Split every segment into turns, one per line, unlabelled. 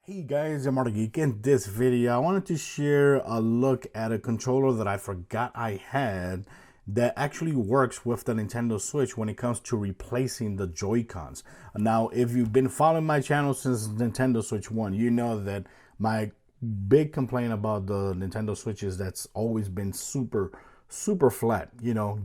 Hey guys, I'm Geek. In this video, I wanted to share a look at a controller that I forgot I had that actually works with the Nintendo Switch when it comes to replacing the Joy-Cons. Now, if you've been following my channel since Nintendo Switch 1, you know that my big complaint about the Nintendo Switch is that's always been super flat,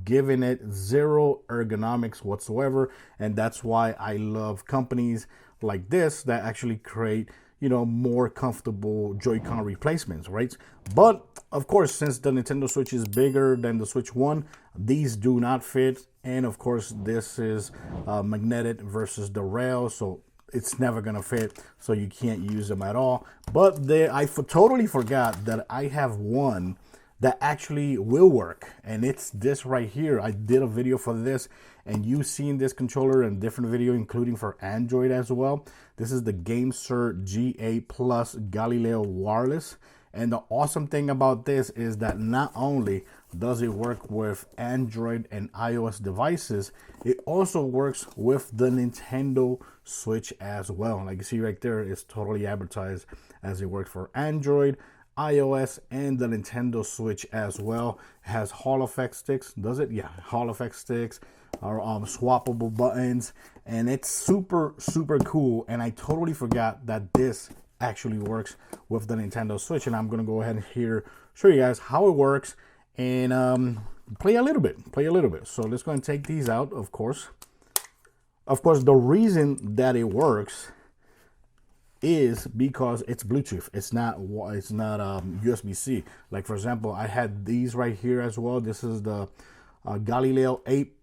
giving it zero ergonomics whatsoever. And that's why I love companies like this that actually create more comfortable Joy-Con replacements, right? But of course, since the Nintendo Switch is bigger than the Switch 1, these do not fit. And of course, this is magnetic versus the rail, so it's never gonna fit, so you can't use them at all. But I totally forgot that I have one that actually will work, and it's this right here. I did a video for this, and you've seen this controller in different video, including for Android as well. This is the GameSir G8 Plus Galileo wireless, and the awesome thing about this is that not only does it work with Android and iOS devices, it also works with the Nintendo Switch as well. Like you see right there, it's totally advertised as it works for Android, iOS, and the Nintendo Switch as well. It has Hall effect sticks, does it? Yeah, Hall effect sticks are swappable buttons, and it's super cool. And I totally forgot that this actually works with the Nintendo Switch, and I'm gonna go ahead and here show you guys how it works and play a little bit. So let's go and take these out. Of course, the reason that it works is because it's Bluetooth. It's not USB-C. Like for example, I had these right here as well. This is the Galileo 8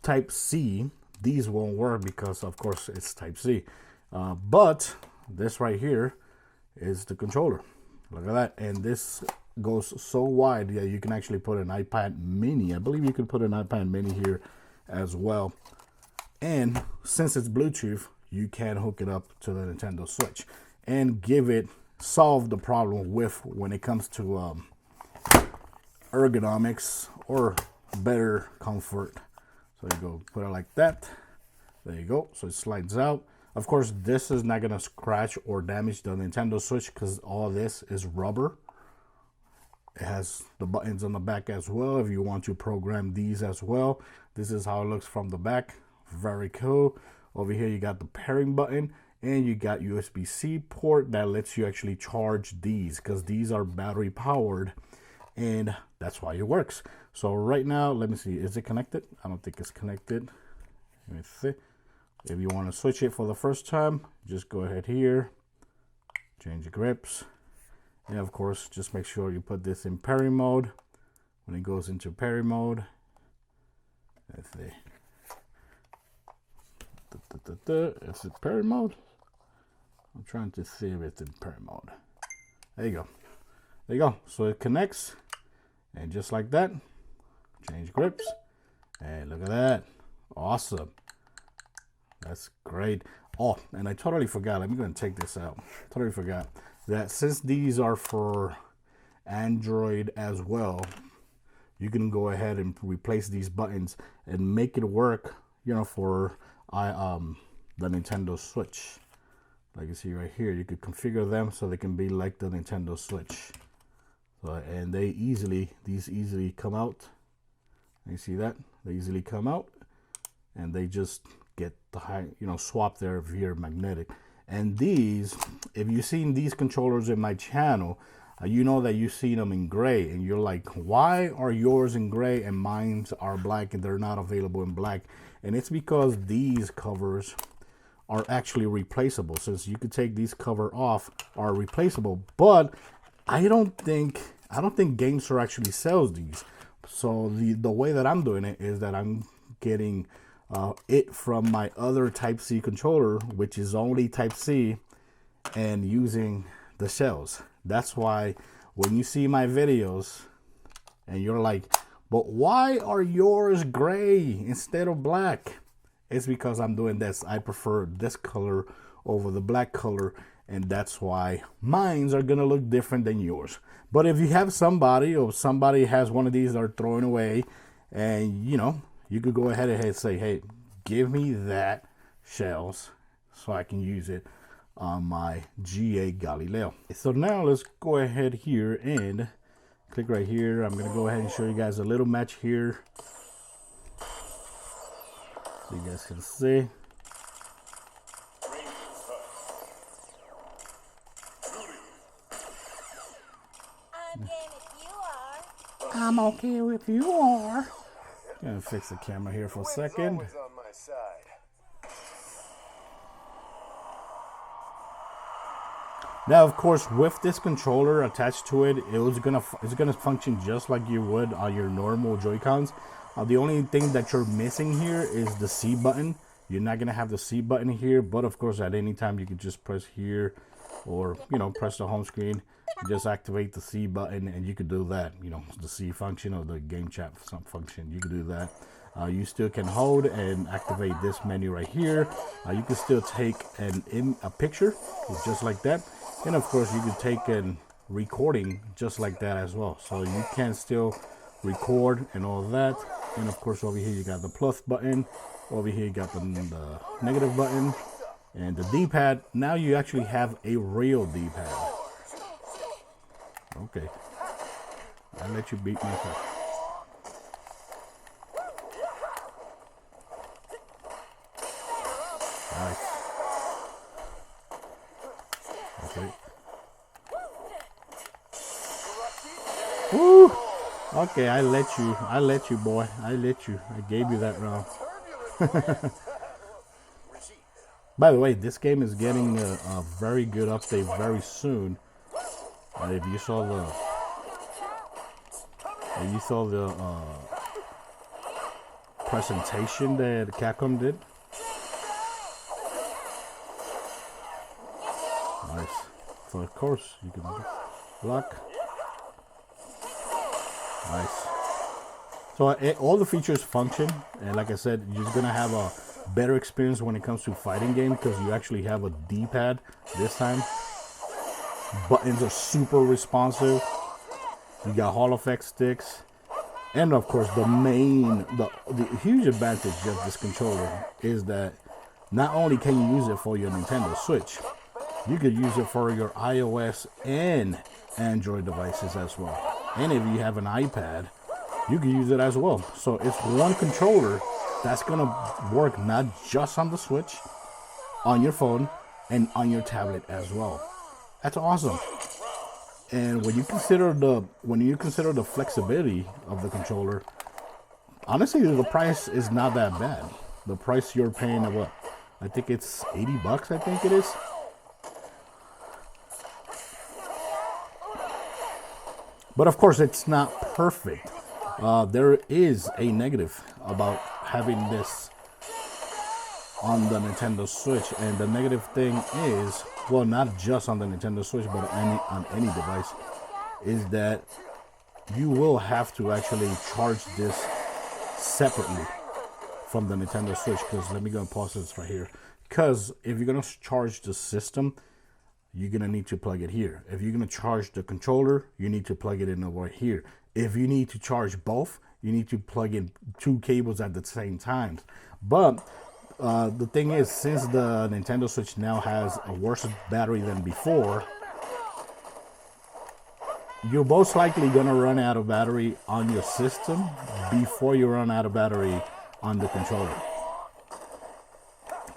Type C. These won't work because of course it's Type C. But this right here is the controller. Look at that. And this goes so wide, yeah, you can actually put an iPad mini. I believe you could put an iPad mini here as well. And since it's Bluetooth, you can hook it up to the Nintendo Switch and solve the problem with when it comes to ergonomics or better comfort. So you go put it like that. There you go. So it slides out. Of course, this is not gonna scratch or damage the Nintendo Switch because all this is rubber. It has the buttons on the back as well if you want to program these as well. This is how it looks from the back. Very cool. Over here you got the pairing button, and you got USB-C port that lets you actually charge these because these are battery powered, and that's why it works. So right now, let me see, is it connected? I don't think it's connected. Let me see. If you want to switch it for the first time, just go ahead here, change the grips, and of course just make sure you put this in pairing mode. When it goes into pairing mode, let's see, is it pairing mode? I'm trying to see if it's in pairing mode. There you go. So it connects, and just like that, change grips, and look at that. Awesome. That's great. Oh, and I totally forgot. Let me go and take this out. Totally forgot that since these are for Android as well, you can go ahead and replace these buttons and make it work, for the Nintendo Switch. Like you see right here, you could configure them so they can be like the Nintendo Switch. So, and these easily come out. You see that? They easily come out, and they just get the swap there via magnetic. And these, if you've seen these controllers in my channel, you know that you've seen them in gray, and you're like, why are yours in gray and mine's are black and they're not available in black? And it's because these covers are actually replaceable. Since you could take these cover off, are replaceable, but I don't think GameSir actually sells these. So the way that I'm doing it is that I'm getting it from my other Type C controller, which is only Type C, and using the shells. That's why when you see my videos and you're like, but why are yours gray instead of black? It's because I'm doing this. I prefer this color over the black color, and that's why mines are gonna look different than yours. But if you have somebody has one of these that are throwing away, and you could go ahead and say, hey, give me that shells so I can use it on my G8 Galileo. So now let's go ahead here and click right here. I'm gonna go ahead and show you guys a little match here so you guys can see. I'm okay if you are. Gonna fix the camera here for a second. Now, of course, with this controller attached to it, it's gonna function just like you would on your normal Joy-Cons. The only thing that you're missing here is the C button. You're not gonna have the C button here, but of course, at any time you can just press here, or press the home screen. Just activate the C button, and you could do that. The C function or the game chat function. You could do that. You still can hold and activate this menu right here. You can still take a picture just like that. And of course, you can take a recording just like that as well. So you can still record and all that. And of course, over here you got the plus button. Over here you got the negative button and the D-pad. Now you actually have a real D-pad. Okay, I'll let you beat me first. Nice. Okay. Woo! Okay, I let you, boy. I gave you that round. By the way, this game is getting a very good update very soon. If you saw the presentation that Capcom did. Nice. So of course you can block. Nice. So all the features function, and like I said, you're gonna have a better experience when it comes to fighting game because you actually have a D-pad this time. Buttons are super responsive. You got Hall effect sticks, and of course the huge advantage of this controller is that not only can you use it for your Nintendo Switch, you could use it for your iOS and Android devices as well. And if you have an iPad, you can use it as well. So it's one controller that's gonna work not just on the Switch, on your phone, and on your tablet as well. That's awesome. And when you consider the flexibility of the controller, honestly, the price is not that bad. The price you're paying of what? I think it's $80, I think it is. But of course, it's not perfect. There is a negative about having this on the Nintendo Switch, and the negative thing is, well, not just on the Nintendo Switch, but on any device, is that you will have to actually charge this separately from the Nintendo Switch. Because let me go and pause this right here. Because if you're gonna charge the system, you're gonna need to plug it here. If you're gonna charge the controller, you need to plug it in over here. If you need to charge both, you need to plug in two cables at the same time. But the thing is, since the Nintendo Switch now has a worse battery than before, you're most likely gonna run out of battery on your system before you run out of battery on the controller.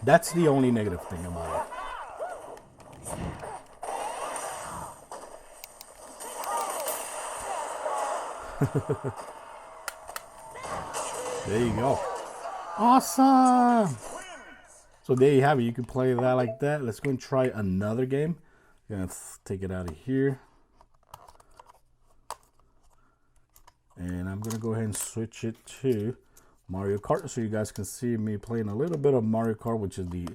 That's the only negative thing about it. There you go. Awesome. So there you have it. You can play that like that. Let's go and try another game. I'm gonna take it out of here. And I'm gonna go ahead and switch it to Mario Kart so you guys can see me playing a little bit of Mario Kart, which is the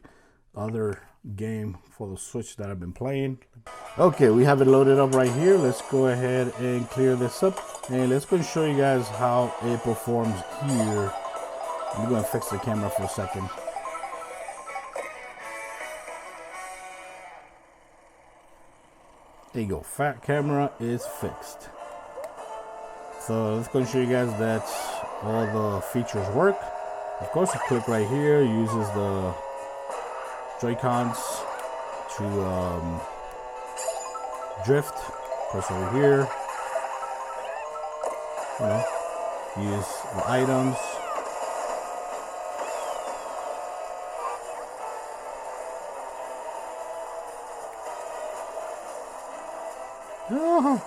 other game for the Switch that I've been playing. Okay, we have it loaded up right here. Let's go ahead and clear this up, and let's go and show you guys how it performs here. I'm going to fix the camera for a second. There you go. Fat camera is fixed. So let's go and show you guys that all the features work. Of course, you click right here, uses the Joy-Cons to drift, press over here, you know, use the items. Oh,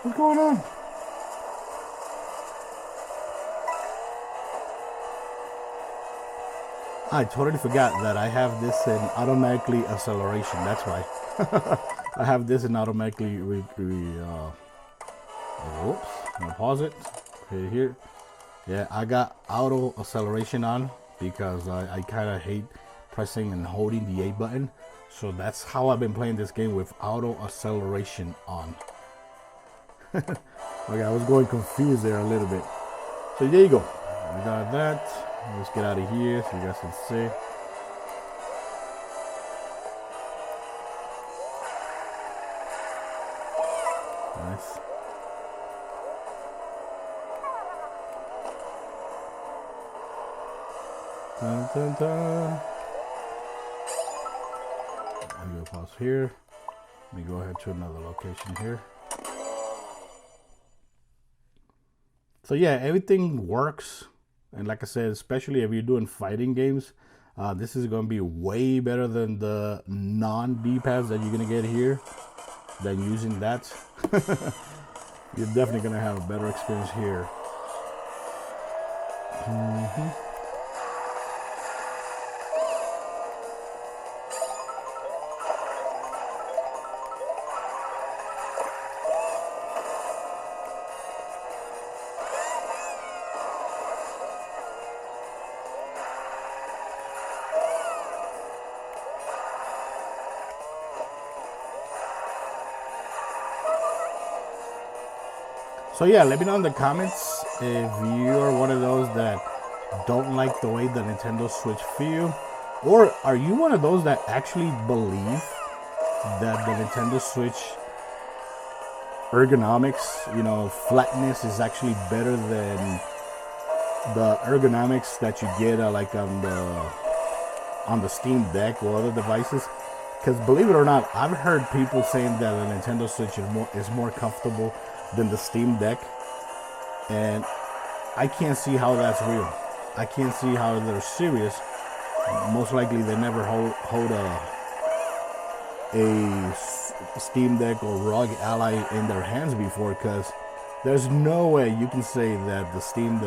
what's going on? I totally forgot that I have this in automatically acceleration. That's why. I have this in automatically oops. I'm gonna pause it right here. Yeah, I got auto acceleration on because I kind of hate pressing and holding the A button. So that's how I've been playing this game, with auto acceleration on. Okay, I was going confused there a little bit. So there you go. We got that. Let's get out of here so you guys can see. Nice. Dun, dun, dun. I'm gonna pause here. Let me go ahead to another location here. So yeah, everything works. And like I said, especially if you're doing fighting games, this is going to be way better than the non-D-pads that you're going to get here than using that. You're definitely going to have a better experience here. So yeah, let me know in the comments if you're one of those that don't like the way the Nintendo Switch feel, or are you one of those that actually believe that the Nintendo Switch ergonomics, you know, flatness is actually better than the ergonomics that you get like on the Steam Deck or other devices? Because believe it or not, I've heard people saying that the Nintendo Switch is more comfortable than the Steam Deck, and I can't see how that's real. I can't see how they're serious. Most likely they never hold a Steam Deck or ROG Ally in their hands before, because there's no way you can say that the Steam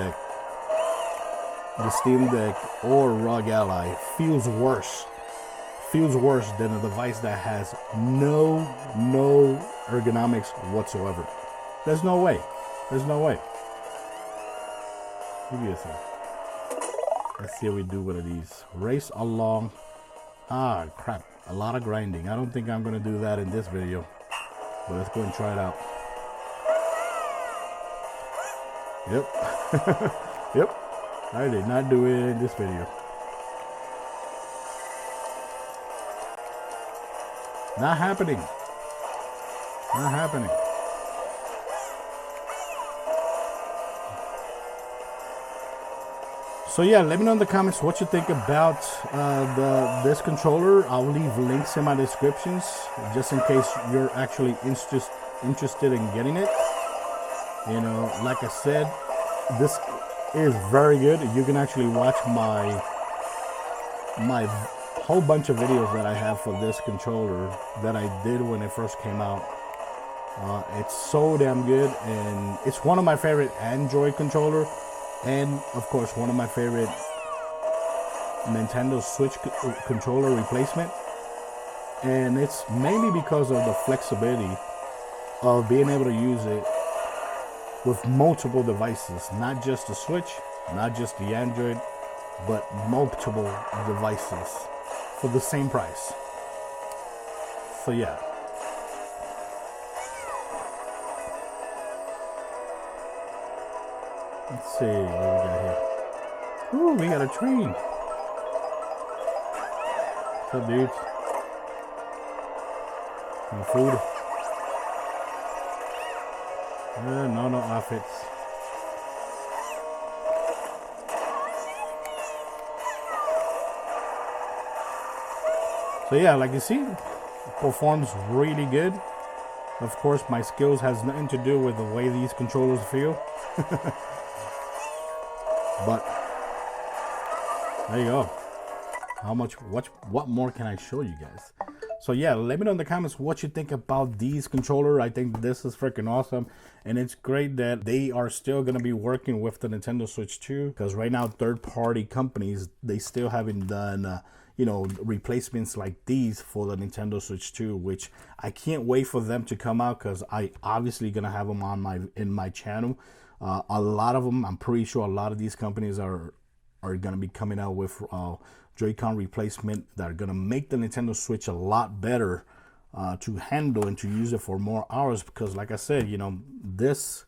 Deck or ROG Ally feels worse than a device that has no ergonomics whatsoever. There's no way. There's no way. Give me a second. Let's see how we do one of these. Race along. Ah, crap. A lot of grinding. I don't think I'm going to do that in this video. But let's go and try it out. Yep. Yep. I did not do it in this video. Not happening. Not happening. So yeah, let me know in the comments what you think about this controller. I'll leave links in my descriptions just in case you're actually interested in getting it. You know, like I said, this is very good. You can actually watch my whole bunch of videos that I have for this controller that I did when it first came out. It's so damn good, and it's one of my favorite Android controller. And of course, one of my favorite Nintendo Switch controller replacement. And it's mainly because of the flexibility of being able to use it with multiple devices. Not just the Switch, not just the Android, but multiple devices for the same price. So yeah. Let's see what we got here. Ooh, we got a train. What's up, dudes? No food? No outfits. So yeah, like you see, performs really good. Of course, my skills has nothing to do with the way these controllers feel. But there you go. What more can I show you guys? So yeah, let me know in the comments what you think about these controllers. I think this is freaking awesome, and it's great that they are still going to be working with the Nintendo Switch 2, because right now third-party companies, they still haven't done you know, replacements like these for the Nintendo Switch 2, which I can't wait for them to come out, because I obviously gonna have them on in my channel. A lot of them, I'm pretty sure a lot of these companies are gonna be coming out with Joy-Con replacement that are gonna make the Nintendo Switch a lot better to handle and to use it for more hours, because like I said, you know, this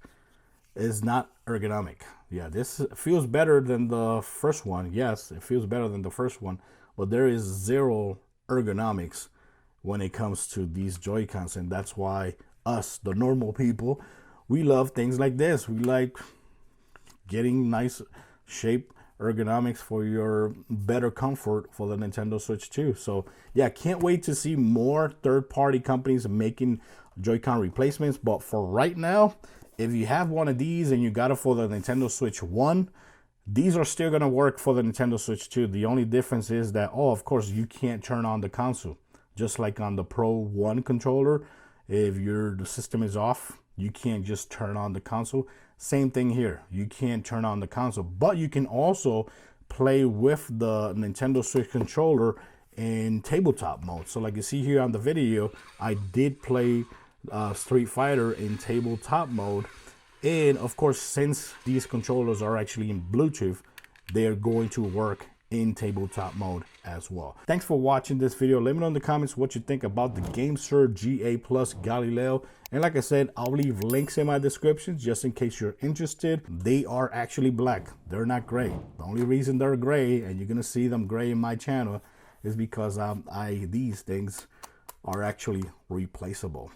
is not ergonomic. Yeah, this feels better than the first one. Yes, it feels better than the first one, but there is zero ergonomics when it comes to these Joy-Cons, and that's why us, the normal people, we love things like this. We like getting nice shape ergonomics for your better comfort for the Nintendo Switch 2. So yeah, can't wait to see more third-party companies making Joy-Con replacements. But for right now, if you have one of these and you got it for the Nintendo Switch 1, these are still going to work for the Nintendo Switch 2. The only difference is that, oh, of course, you can't turn on the console. Just like on the Pro 1 controller, if the system is off, you can't just turn on the console. Same thing here. You can't turn on the console, but you can also play with the Nintendo Switch controller in tabletop mode. So like you see here on the video, I did play Street Fighter in tabletop mode. And of course, since these controllers are actually in Bluetooth, they're going to work in tabletop mode as well. Thanks for watching this video. Let me know in the comments what you think about the GameSir G8 Plus Galileo. And like I said, I'll leave links in my description just in case you're interested. They are actually black. They're not gray. The only reason they're gray, and you're gonna see them gray in my channel, is because these things are actually replaceable.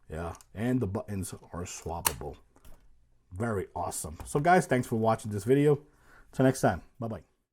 Yeah, and the buttons are swappable. Very awesome. So guys, thanks for watching this video. Till next time. Bye-bye.